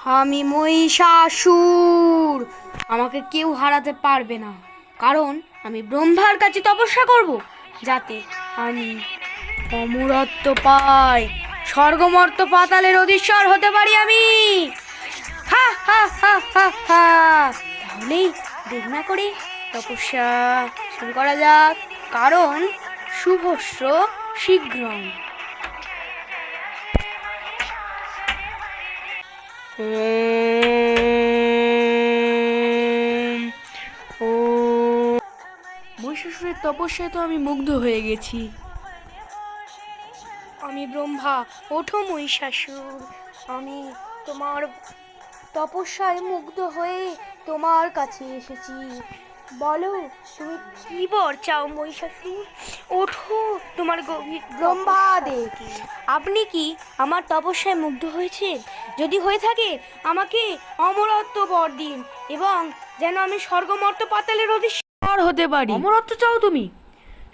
আমি মহিষাসুর। আমাকে কেউ হারাতে পারবে না, কারণ আমি ব্রহ্মার কাছে তপস্যা করব, যাতে আমি অমরত্ব পাই, স্বর্গমর্ত পাতালের অধীশ্বর হতে পারি আমি। হা হা হা হা হা। তাহলেই দেরি না করে তপস্যা শুরু করা যাক, কারণ শুভস্য শীঘ্রম। মহিষাসুরের তপস্যায় তো আমি মুগ্ধ হয়ে গেছি। আমি ব্রহ্মা, ওঠো মহিষাসুর। আমি তোমার তপস্যায় মুগ্ধ হয়ে তোমার কাছে এসেছি। বলো, তুমি কি বর চাও মহিষাসুর? ওঠো, তোমার ব্রহ্মাদেব, আপনি কি আমার তপস্যায় মুগ্ধ হয়েছেন? যদি হয়ে থাকে, আমাকে অমরত্ব বর দিন, এবং যেন আমি স্বর্গমর্ত পাতালের অধীশ্বর হতে পারি। অমরত্ব চাও তুমি?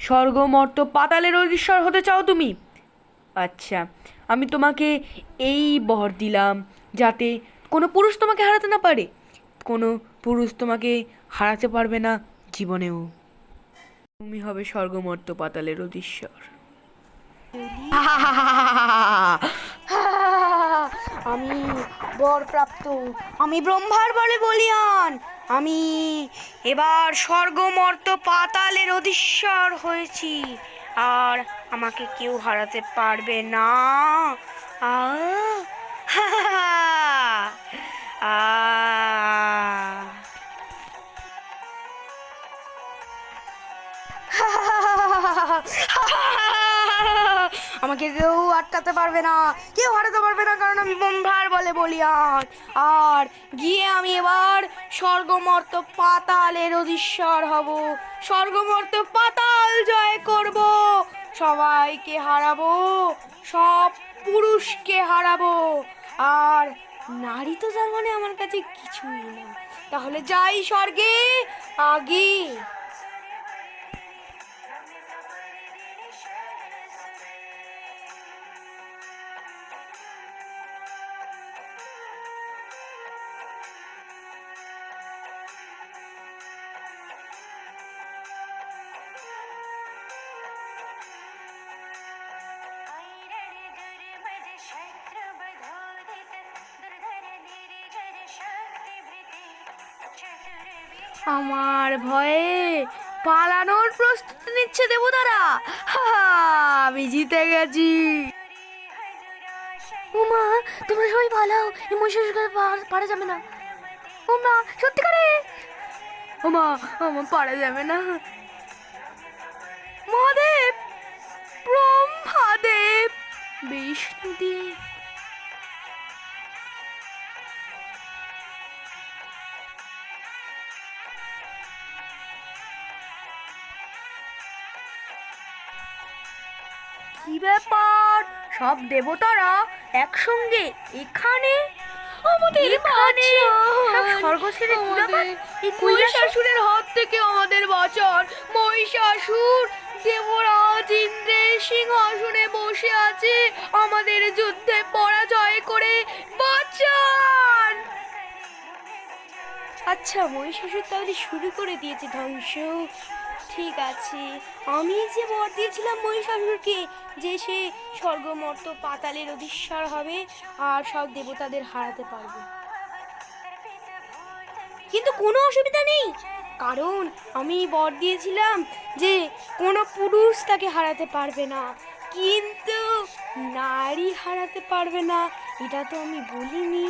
স্বর্গমর্ত পাতালের অধীশ্বর হতে চাও তুমি? আচ্ছা, আমি তোমাকে এই বর দিলাম, যাতে কোনো পুরুষ তোমাকে হারাতে না পারে। কোনো পুরুষ তোমাকে হারাতে পারবে না জীবনেও। তুমি হবে স্বর্গমর্ত পাতালের অধীশ্বর। আমি বর প্রাপ্ত, আমি ব্রহ্মার বলে বলিয়ান। আমি এবার স্বর্গমর্ত পাতালের অধীশ্বর হয়েছি, আর আমাকে কেউ হারাতে পারবে না। আ হা আ আমাকে কেউ আটকাতে পারবে না, কেউ হারাতে পারবে না, কারণ আমি ব্রহ্মার বলে বলিয়ান। আর গিয়ে আমি এবার স্বর্গমর্ত পাতালের অধীশ্বর হব, স্বর্গমর্ত পাতাল জয় করব, সবাইকে হারাবো, সব পুরুষকে হারাবো। আর নারী তো যার মানে আমার কাছে কিছুই না। তাহলে যাই স্বর্গে আগে। আমার ভয়ে পালানোর প্রস্তুতি নিচ্ছে দেবতারা। আমি জিতে গেছি। উমা, তোমরা সবাই পালাও, এই মহিষাসুরকে পারা যাবে না। উমা, সত্যিকারে উমা, আমার পারা যাবে না। মহাদেব, ব্রহ্মাদেব, বিষ্ণুদেব, কি ব্যাপার? সব দেবতারা একসঙ্গে এখানে? আমাদের এখানে স্বর্গ ছেড়ে কি ব্যাপার? এই মহিষাসুরের হাত থেকে আমাদের বাঁচান। মহিষাসুর দেবরাজ ইন্দ্রের সিংহাসনে বসে আছে, আমাদের যুদ্ধে পরাজয় করে বাঁচান। আচ্ছা, মহিষাসুর তাহলে শুরু করে দিয়েছে ধ্বংস। ঠিক আছে, আমি যে বর দিয়েছিলাম মহিষাসুরকে, যে সে স্বর্গমর্ত পাতালের অধীশ্বর হবে আর সব দেবতাদের হারাতে পারবে, কিন্তু কোনো অসুবিধা নেই, কারণ আমি বর দিয়েছিলাম যে কোনো পুরুষ তাকে হারাতে পারবে না, কিন্তু নারী হারাতে পারবে না, এটা তো আমি বলিনি।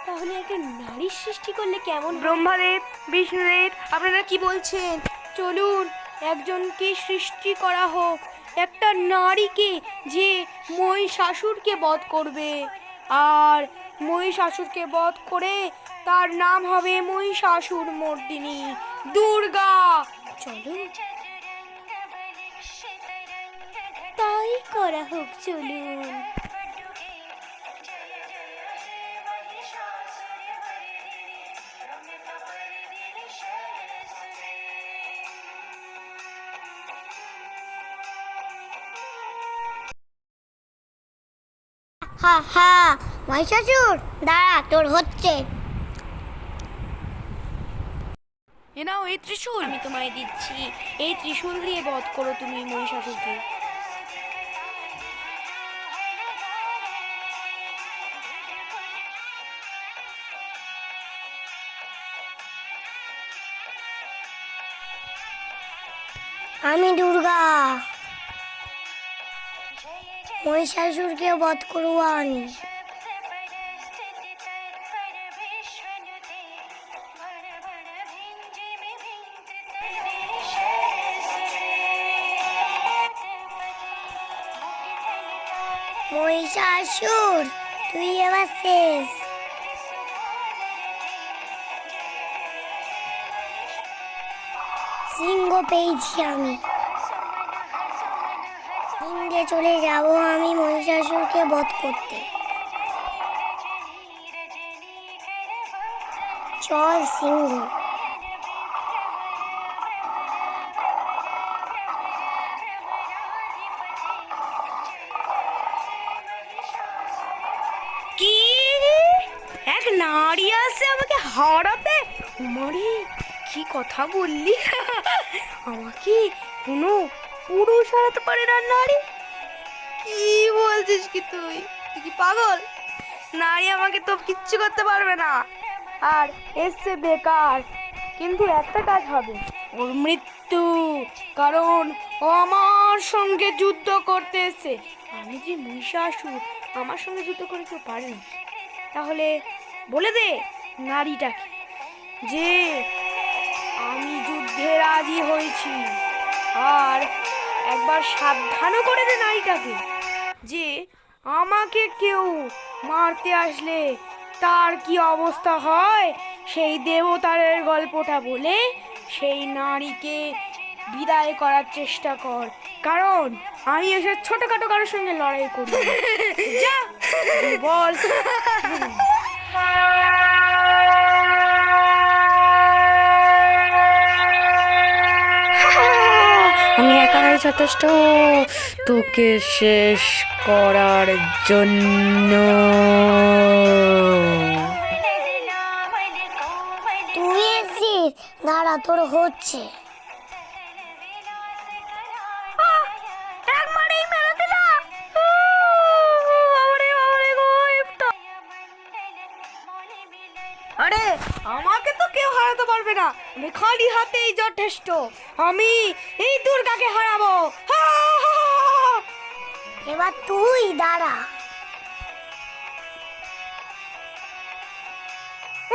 তাহলে একটা নারীর সৃষ্টি করলে কেমন? ব্রহ্মাদেব, বিষ্ণুদেব, আপনারা কি বলছেন? চলুন একজনকে সৃষ্টি করা হোক, একটা নারীকে, যে মহিষাসুরকে বধ করবে, আর মহিষাসুরকে বধ করে তার নাম হবে মহিষাসুর মর্দিনী দুর্গা। চলুন তাই করা হোক, চলুন। হা হা, মহিষাসুর দাঁড়া, তোর হচ্ছে। এ নাও এই ত্রিশূল। আমি তোমায় দিচ্ছি, এই ত্রিশূল দিয়ে বধ করো তুমি মহিষাসুরকে। আমি দুর্গা, মহিষাসুরকে বধ করবো আমি। মহিষাসুর তুই এবার শেষ। সিংহ পেয়েছি আমি, সিংহে চলে যাব আমি মহিষাসুরকে বধ করতে। চল সিংহ। কি, এক নারী আছে আমাকে হারাতে? মারি, কি কথা বললি? আমাকে কোনো পুরুষ হারাতে পারে না নারী? কি বলছিস কি তুই? তুই কি পাগল? নারী আমাকে তো কিচ্ছু করতে পারবে না, আর এসছে বেকার। কিন্তু একটা কাজ হবে, ওর মৃত্যু, কারণ ও আমার সঙ্গে যুদ্ধ করতে এসছে। আমি যে মহিষাসুর, আমার সঙ্গে যুদ্ধ করে কেউ পারে না। তাহলে বলে দে নারীটাকে যে আমি যুদ্ধে রাজি হয়েছি, আর একবার সাবধানও করে দে নারীটাকে যে আমাকে কেউ মারতে আসলে তার কি অবস্থা হয়, সেই দেবতারের গল্পটা বলে সেই নারীকে বিদায় করার চেষ্টা কর। কারণ আমি এসে ছোটখাটো কারোর সঙ্গে লড়াই করি না। যা বল। আমি একাই যথেষ্ট তোকে শেষ করার জন্য। তুই এসছিস, দাঁড়া তোর হচ্ছে। আরে আমাকে তো কেউ হারাতে পারবে না, আমি খালি হাতেই যথেষ্ট। আমি এই দুর্গাকে হারাবো। এবার তুই দাঁড়া।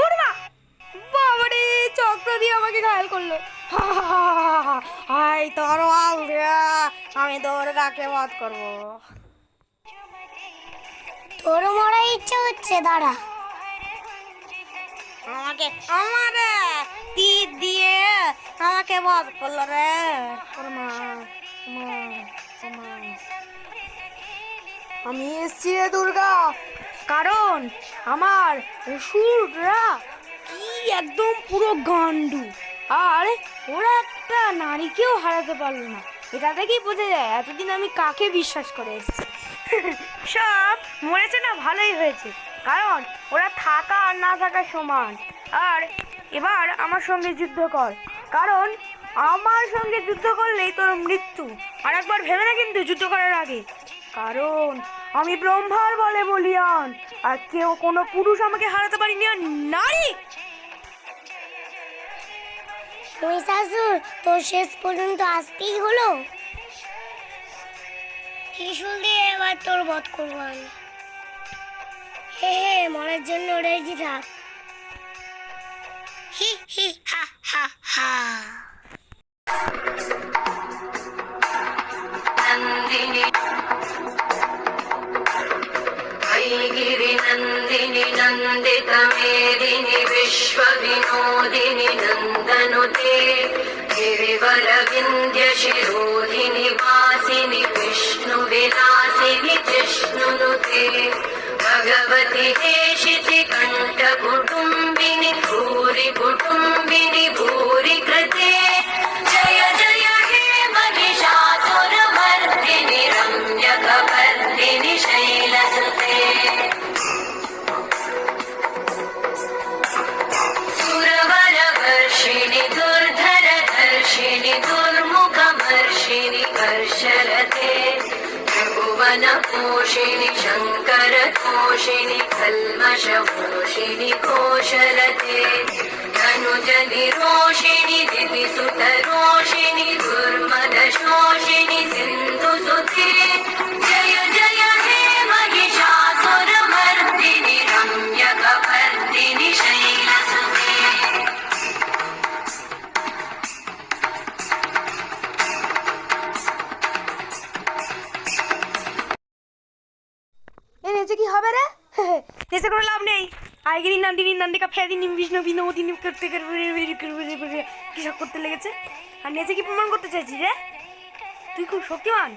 উড়বা বাবারে, চক্র দিয়ে আমাকে ঘায়াল করলো। আই তরোয়াল দিয়া আমি দুর্গাকে বধ করবো। তোর মরার ইচ্ছা হচ্ছে, দাঁড়া। আমাকে আমারে তীর দিয়ে আমাকে বধ করলো রে। ওর মা, মা, মা। আমি এসছি রে দুর্গা, কারণ আমার অসুররা কি একদম পুরো গান্ডু, আর ওরা একটা নারীকেও হারাতে পারলো না। এটা থেকেই বোঝা যায় এতদিন আমি কাকে বিশ্বাস করে এসেছি। সব মরেছে না, ভালোই হয়েছে, কারণ ওরা থাকা আর না থাকা সমান। আর এবার আমার সঙ্গে যুদ্ধ কর, কারণ আমার সঙ্গে যুদ্ধ করলেই তোর মৃত্যু। আর একবার ভেবে না কিন্তু যুদ্ধ করার আগে, কারণ আমি ব্রহ্মার বলে বলিয়ান, আর কেউ কোনো পুরুষ আমাকে হারাতে পারিনি। আর নারী, মহিষাসুর তোর শেষ পর্যন্ত আসতেই হলো। ত্রিশূল দিয়ে এবার তোর বধ করবো আমি। হে হে, মরার জন্য রেডি থাক। হি হি হা হা হা। गिरिनन्दिनि नन्दितमेदिनि विश्वविनोदिनि नन्दनुते गिरिवरविन्द्यशिरोधिनि वासिनि विष्णुविलासिनि जिष्णुनुते भगवति देशिति कण्ठकुटुम्बिनि भूरि कुटुम्बिनि भूरि कृते जय जय हे महिषासुरमर्दिनि रम्यकपर्दिनि शैलसुते तोषिणि शङ्करतोषिणि कल्मषमोषिणि घोषरते धनुजनिरोषिणि दिविसुतरोषिणि दुर्मदशोषिणि सिन्धुसुते जय जय हे महिषासुरमर्दिनि रम्यकपर्दिनि शैलसुते এ নেচে কি হবে রে? নেচে কোনো লাভ নেই। আইগিরি নন্দিনী নন্দিকা ফেদিনী বিষ্ণু বিনোদিনী করতে কি সব করতে লেগেছে। আর নেচে কি প্রমাণ করতে চাইছিস রে? তুই খুব শক্তিমান।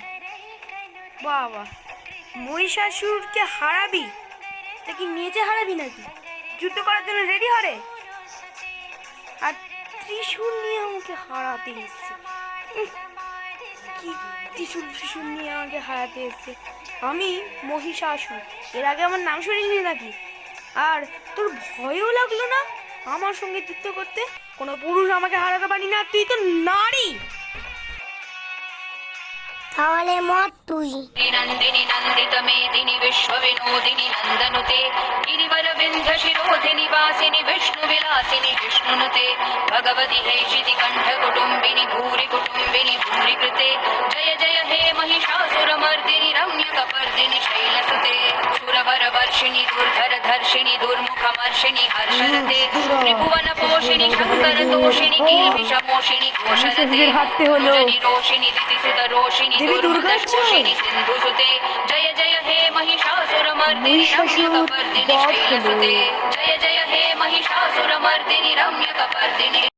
বাবা, মহিষাসুরকে হারাবি? তা কি নেচে হারাবি নাকি? যুদ্ধ করার জন্য রেডি হরে? আর ত্রিশূল নিয়ে আমাকে হারাতে এসছে। কি ত্রিশূল নিয়ে আমাকে হারাতে এসছে? আমি মহিষাসুর, এর আগে আমার নাম শুনিনি নাকি? আর তোর ভয়ও লাগলো না আমার সঙ্গে যুদ্ধ করতে? কোনো পুরুষ আমাকে হারাতে পারি না, তুই তো নারী। তাহলে মত তুই। नन्दिनि नन्दितमेदिनि विश्वविनोदिनि नन्दनुते गिरिवरविन्ध्यशिरोधिनि वासिनि विष्णुविलासिनि विष्णुनुते भगवति हेशिति कण्ठकुटुम्बिनि भूरि कुटुम्बिनि भूरि कृते जय जय हे महिषासुरमर्दिनि रम्यकपर्दिनि शैलसुते सुरवरवर्षिणि दुर्धरधर्षिणि दुर्मुखमर्षिणि हर्षरते त्रिभुवनपोषिणि शङ्करतोषिणि किल्बिषमोषिणि घोषरते रोषिणि दितिसुतरोषिणि दुर्मदशोषिणि सिन्धुसुते जय जय हे महिषासुरमर्दिनि रम्यकपर्दिनि शैलसुते जय जय हे महिषासुरमर्दिनि रम्यकपर्दिनि